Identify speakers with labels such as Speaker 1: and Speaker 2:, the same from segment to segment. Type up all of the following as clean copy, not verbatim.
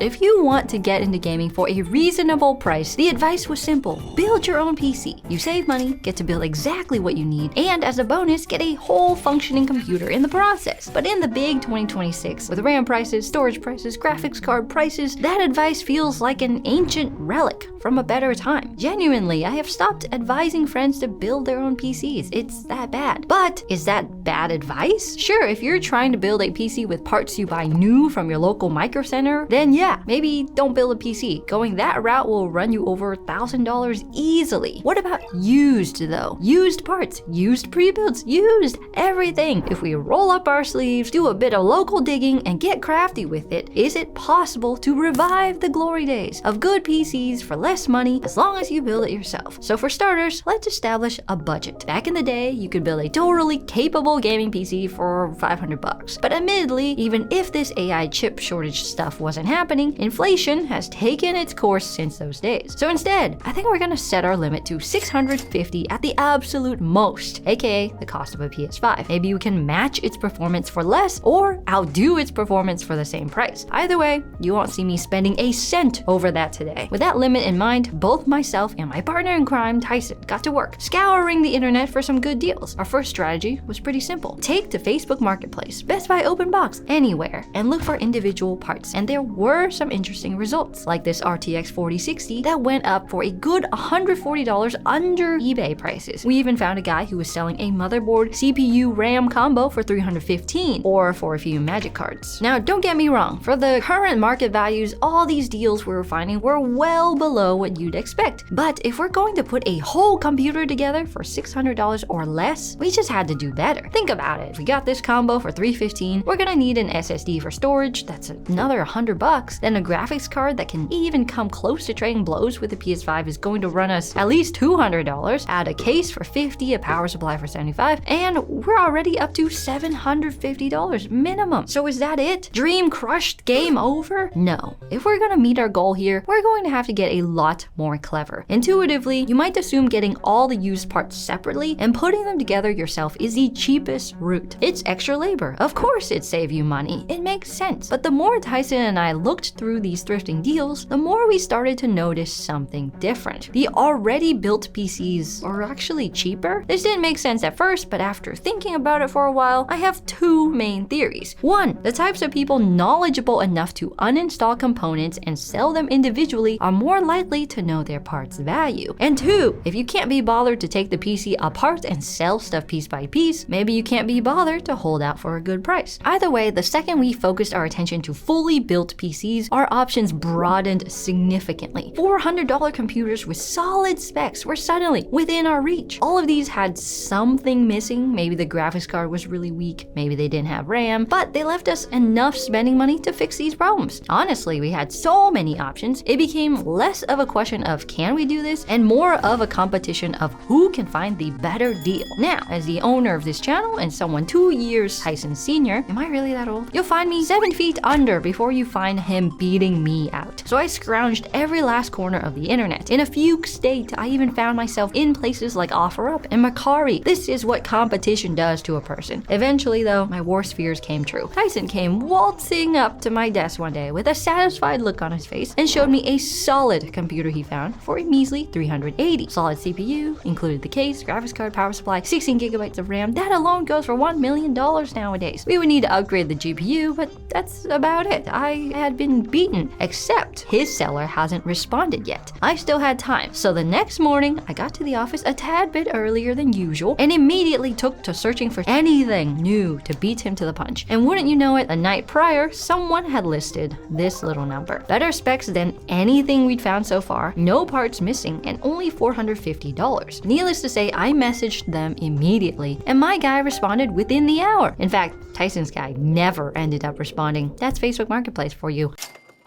Speaker 1: If you want to get into gaming for a reasonable price, the advice was simple. Build your own PC. You save money, get to build exactly what you need, and as a bonus, get a whole functioning computer in the process. But in the big 2026, with RAM prices, storage prices, graphics card prices, that advice feels like an ancient relic from a better time. Genuinely, I have stopped advising friends to build their own PCs. It's that bad. But is that bad advice? Sure, if you're trying to build a PC with parts you buy new from your local micro center, then yeah, maybe don't build a PC. Going that route will run you over $1,000 easily. What about used though? Used parts, used pre-builds, used everything. If we roll up our sleeves, do a bit of local digging, and get crafty with it, is it possible to revive the glory days of good PCs for less money as long as you build it yourself? So for starters, let's establish a budget. Back in the day, you could build a totally capable gaming PC for $500. But admittedly, even if this AI chip shortage stuff wasn't happening, inflation has taken its course since those days. So instead, I think we're gonna set our limit to $650 at the absolute most, aka the cost of a PS5. Maybe we can match its performance for less or outdo its performance for the same price. Either way, you won't see me spending a cent over that today. With that limit in mind, both myself and my partner in crime, Tyson, got to work scouring the internet for some good deals. Our first strategy was pretty simple. Take to Facebook Marketplace, Best Buy Open Box, anywhere, and look for individual parts. And there were some interesting results, like this RTX 4060 that went up for a good $140 under eBay prices. We even found a guy who was selling a motherboard CPU RAM combo for $315, or for a few magic cards. Now, don't get me wrong, for the current market values, all these deals we were finding were well below what you'd expect. But if we're going to put a whole computer together for $600 or less, we just had to do better. Think about it. If we got this combo for $315, we're gonna need an SSD for storage, that's another $100. Then a graphics card that can even come close to trading blows with the PS5 is going to run us at least $200. Add a case for $50, a power supply for $75, and we're already up to $750 minimum. So is that it? Dream crushed? Game over? No. If we're gonna meet our goal here, we're going to have to get a lot more clever. Intuitively, you might assume getting all the used parts separately and putting them together yourself is the cheapest route. It's extra labor. Of course it'd save you money. It makes sense. But the more Tyson and I looked through these thrifting deals, the more we started to notice something different. The already built PCs are actually cheaper. This didn't make sense at first, but after thinking about it for a while, I have two main theories. One, the types of people knowledgeable enough to uninstall components and sell them individually are more likely to know their parts value. And two, if you can't be bothered to take the PC apart and sell stuff piece by piece, maybe you can't be bothered to hold out for a good price. Either way, the second we focused our attention to fully built PCs, our options broadened significantly. $400 computers with solid specs were suddenly within our reach. All of these had something missing. Maybe the graphics card was really weak, maybe they didn't have RAM, but they left us enough spending money to fix these problems. Honestly, we had so many options, it became less of a question of can we do this and more of a competition of who can find the better deal. Now, as the owner of this channel and someone 2 years Tyson senior, am I really that old? You'll find me 7 feet under before you find him beating me out. So I scrounged every last corner of the internet. In a fugue state, I even found myself in places like OfferUp and Mercari. This is what competition does to a person. Eventually though, my worst fears came true. Tyson came waltzing up to my desk one day with a satisfied look on his face and showed me a solid computer he found for a measly $380. Solid CPU, included the case, graphics card, power supply, 16 gigabytes of RAM. That alone goes for $1 million nowadays. We would need to upgrade the GPU, but that's about it. I had been beaten, except his seller hasn't responded yet. I still had time, so the next morning I got to the office a tad bit earlier than usual and immediately took to searching for anything new to beat him to the punch. And wouldn't you know it, the night prior, someone had listed this little number. Better specs than anything we'd found so far, no parts missing, and only $450. Needless to say, I messaged them immediately, and my guy responded within the hour. In fact, Tyson's guy never ended up responding. That's Facebook Marketplace for you.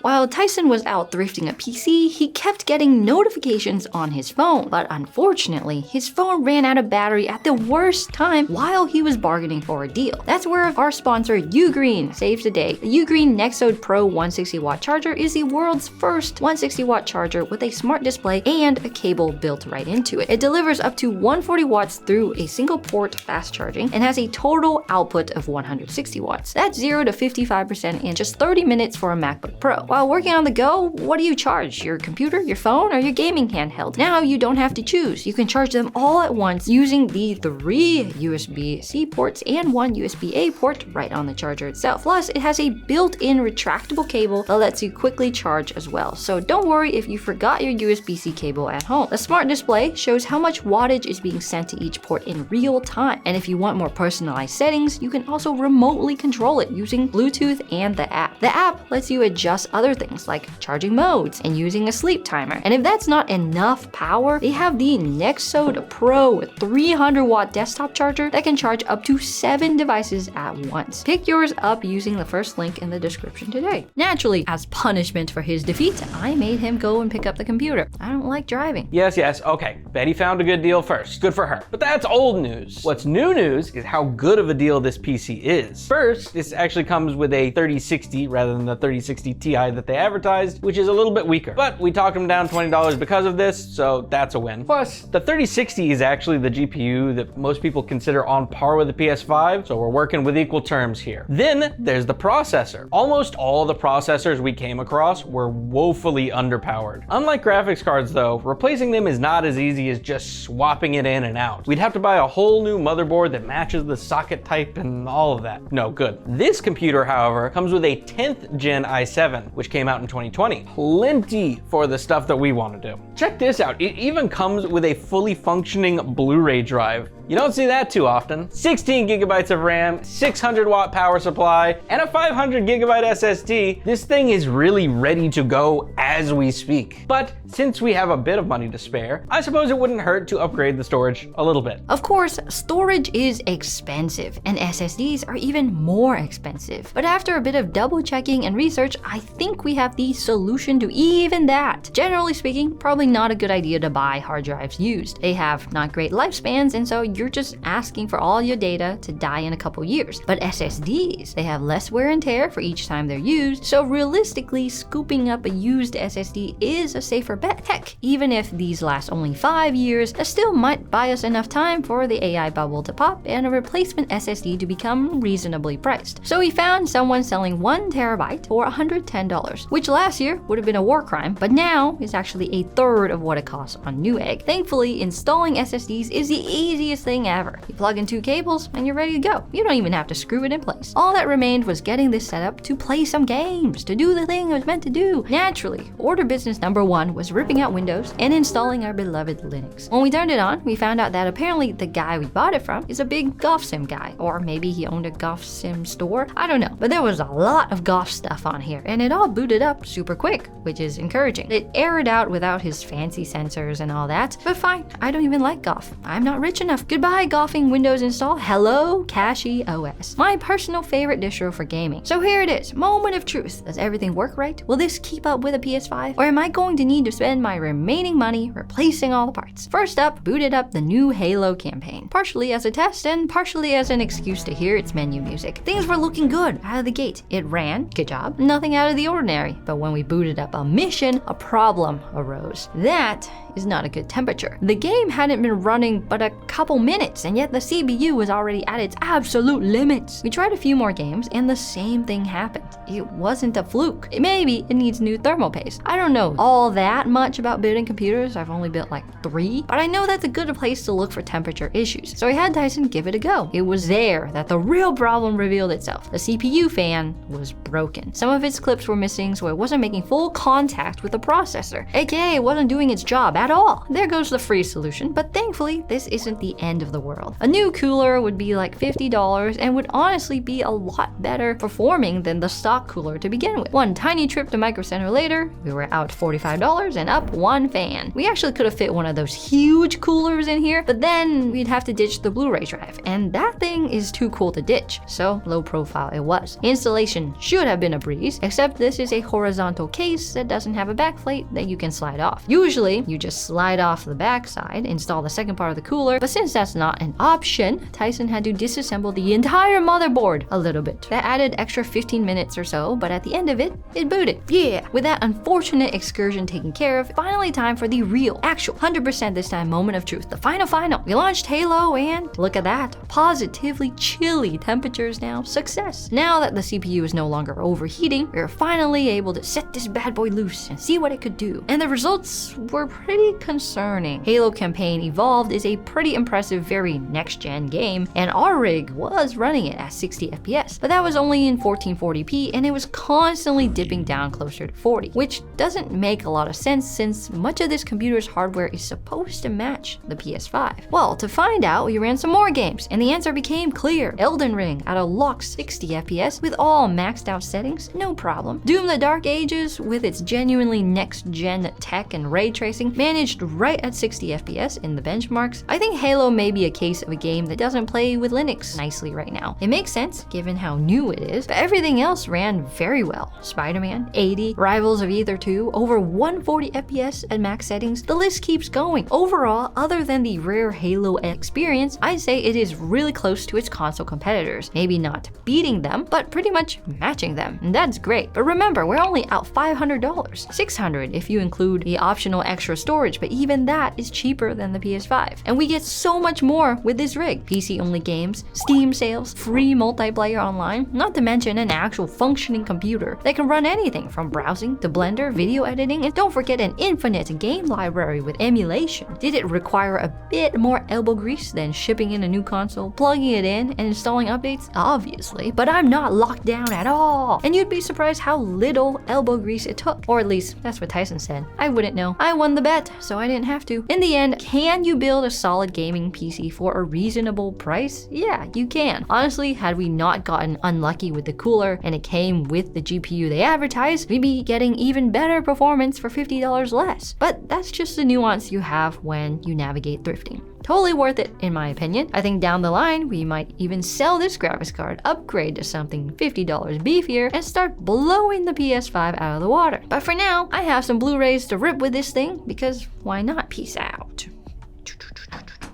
Speaker 1: While Tyson was out thrifting a PC, he kept getting notifications on his phone. But unfortunately, his phone ran out of battery at the worst time while he was bargaining for a deal. That's where our sponsor Ugreen saves the day. The Ugreen Nexode Pro 160-watt charger is the world's first 160-watt charger with a smart display and a cable built right into it. It delivers up to 140 watts through a single port fast charging and has a total output of 160 watts. That's 0 to 55% in just 30 minutes for a MacBook Pro. While working on the go, what do you charge? Your computer, your phone, or your gaming handheld? Now you don't have to choose. You can charge them all at once using the 3 USB-C ports and 1 USB-A port right on the charger itself. Plus, it has a built-in retractable cable that lets you quickly charge as well. So don't worry if you forgot your USB-C cable at home. The smart display shows how much wattage is being sent to each port in real time. And if you want more personalized settings, you can also remotely control it using Bluetooth and the app. The app lets you adjust other things like charging modes and using a sleep timer. And if that's not enough power, they have the Nexode Pro 300-watt desktop charger that can charge up to 7 devices at once. Pick yours up using the first link in the description today. Naturally, as punishment for his defeat, I made him go and pick up the computer. I don't like driving.
Speaker 2: Yes, okay. Betty found a good deal first. Good for her. But that's old news. What's new news is how good of a deal this PC is. First, this actually comes with a 3060 rather than the 3060 Ti that they advertised, which is a little bit weaker. But we talked them down $20 because of this, so that's a win. Plus, the 3060 is actually the GPU that most people consider on par with the PS5, so we're working with equal terms here. Then there's the processor. Almost all the processors we came across were woefully underpowered. Unlike graphics cards though, replacing them is not as easy as just swapping it in and out. We'd have to buy a whole new motherboard that matches the socket type and all of that. No good. This computer, however, comes with a 10th gen i7, which came out in 2020. Plenty for the stuff that we want to do. Check this out. It even comes with a fully functioning Blu-ray drive. You don't see that too often. 16 gigabytes of RAM, 600 watt power supply, and a 500 gigabyte SSD. This thing is really ready to go as we speak. But since we have a bit of money to spare, I suppose it wouldn't hurt to upgrade the storage a little bit.
Speaker 1: Of course, storage is expensive, and SSDs are even more expensive. But after a bit of double checking and research, I think we have the solution to even that. Generally speaking, probably not a good idea to buy hard drives used. They have not great lifespans, and so you're just asking for all your data to die in a couple years. But SSDs, they have less wear and tear for each time they're used, so realistically, scooping up a used SSD is a safer bet. Heck, even if these last only 5 years, that still might buy us enough time for the AI bubble to pop and a replacement SSD to become reasonably priced. So we found someone selling 1 terabyte for $110, which last year would have been a war crime, but now is actually a third of what it costs on Newegg. Thankfully, installing SSDs is the easiest thing ever. You plug in 2 cables and you're ready to go. You don't even have to screw it in place. All that remained was getting this set up to play some games, to do the thing it was meant to do. Naturally, order business number 1 was ripping out Windows and installing our beloved Linux. When we turned it on, we found out that apparently the guy we bought it from is a big golf sim guy, or maybe he owned a golf sim store. I don't know, but there was a lot of golf stuff on here, and it all booted up super quick, which is encouraging. It aired out without his fancy sensors and all that, but fine, I don't even like golf. I'm not rich enough. Goodbye, golfing Windows install. Hello, Cashy OS. My personal favorite distro for gaming. So here it is, moment of truth. Does everything work right? Will this keep up with a PS5? Or am I going to need to spend my remaining money replacing all the parts? First up, booted up the new Halo campaign. Partially as a test and partially as an excuse to hear its menu music. Things were looking good out of the gate. It ran, good job, nothing out of the ordinary. But when we booted up a mission, a problem arose. That is not a good temperature. The game hadn't been running but a couple minutes, and yet the CPU was already at its absolute limits. We tried a few more games and the same thing happened. It wasn't a fluke. Maybe it needs new thermal paste. I don't know all that much about building computers. I've only built like 3, but I know that's a good place to look for temperature issues. So I had Tyson give it a go. It was there that the real problem revealed itself. The CPU fan was broken. Some of its clips were missing, so it wasn't making full contact with the processor, aka it wasn't doing its job at all. There goes the free solution, but thankfully this isn't the end of the world. A new cooler would be like $50 and would honestly be a lot better performing than the stock cooler to begin with. One tiny trip to Micro Center later, we were out $45 and up 1 fan. We actually could have fit one of those huge coolers in here, but then we'd have to ditch the Blu-ray drive, and that thing is too cool to ditch, so low profile it was. Installation should have been a breeze, except this is a horizontal case that doesn't have a backplate that you can slide off. Usually, you just slide off the back side, install the second part of the cooler, but since that that's not an option, Tyson had to disassemble the entire motherboard a little bit. That added extra 15 minutes or so, but at the end of it, it booted. Yeah, with that unfortunate excursion taken care of, finally time for the real, actual, 100% this time moment of truth. The final. We launched Halo and look at that. Positively chilly temperatures now. Success. Now that the CPU is no longer overheating, we are finally able to set this bad boy loose and see what it could do. And the results were pretty concerning. Halo Campaign Evolved is a pretty impressive, very next-gen game, and our rig was running it at 60 FPS, but that was only in 1440p and it was constantly dipping down closer to 40, which doesn't make a lot of sense since much of this computer's hardware is supposed to match the PS5. Well, to find out, we ran some more games, and the answer became clear. Elden Ring at a locked 60 FPS with all maxed out settings, no problem. Doom the Dark Ages with its genuinely next-gen tech and ray tracing managed right at 60 FPS in the benchmarks. I think Halo may be a case of a game that doesn't play with Linux nicely right now. It makes sense given how new it is, but everything else ran very well. Spider-Man, 80, Rivals of Ether 2, over 140 FPS at max settings. The list keeps going. Overall, other than the rare Halo experience, I'd say it is really close to its console competitors. Maybe not beating them, but pretty much matching them. And that's great. But remember, we're only out $500. $600 if you include the optional extra storage, but even that is cheaper than the PS5. And we get so much more with this rig. PC-only games, Steam sales, free multiplayer online, not to mention an actual functioning computer that can run anything from browsing to Blender, video editing, and don't forget an infinite game library with emulation. Did it require a bit more elbow grease than shipping in a new console, plugging it in, and installing updates? Obviously, but I'm not locked down at all. And you'd be surprised how little elbow grease it took. Or at least, that's what Tyson said. I wouldn't know. I won the bet, so I didn't have to. In the end, can you build a solid gaming PC for a reasonable price? Yeah, you can. Honestly, had we not gotten unlucky with the cooler and it came with the GPU they advertised, we'd be getting even better performance for $50 less. But that's just the nuance you have when you navigate thrifting. Totally worth it, in my opinion. I think down the line, we might even sell this graphics card, upgrade to something $50 beefier, and start blowing the PS5 out of the water. But for now, I have some Blu-rays to rip with this thing, because why not? Peace out.